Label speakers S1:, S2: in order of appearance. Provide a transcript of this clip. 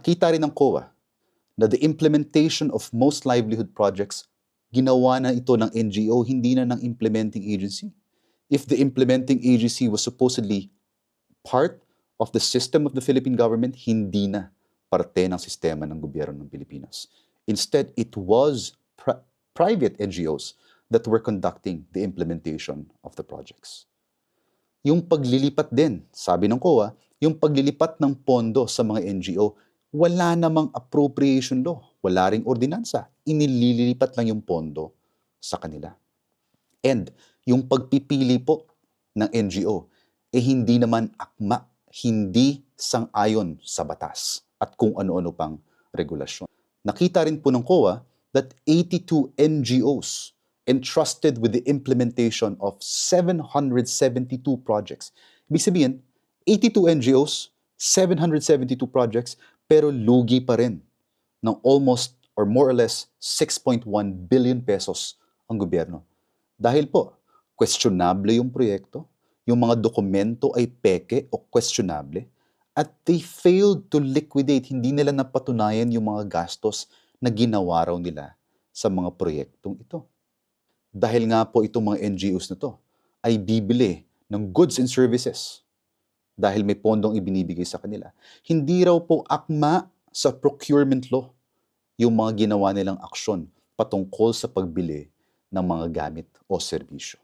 S1: Nakita rin ng COA na the implementation of most livelihood projects, ginawa na ito ng NGO, hindi na ng implementing agency. If the implementing agency was supposedly part of the system of the Philippine government, hindi na parte ng sistema ng gobyerno ng Pilipinas. Instead, it was private NGOs that were conducting the implementation of the projects. Yung paglilipat din, sabi ng COA, yung paglilipat ng pondo sa mga NGO, wala namang appropriation law, wala ring ordinansa, inililipat lang yung pondo sa kanila. And yung pagpipili po ng NGO, hindi naman akma, hindi sang-ayon sa batas at kung ano-ano pang regulasyon. Nakita rin po ng COA that 82 NGOs entrusted with the implementation of 772 projects. Ibig sabihin, 82 NGOs, 772 projects, pero lugi pa rin ng almost or more or less 6.1 billion pesos ang gobyerno. Dahil po, questionable yung proyekto, yung mga dokumento ay peke o questionable, at they failed to liquidate, hindi nila napatunayan yung mga gastos na ginawa raw nila sa mga proyektong ito. Dahil nga po itong mga NGOs na to ay bibili ng goods and services dahil may pondong ibinibigay sa kanila. Hindi raw po akma sa procurement law yung mga ginawa nilang aksyon patungkol sa pagbili ng mga gamit o serbisyo.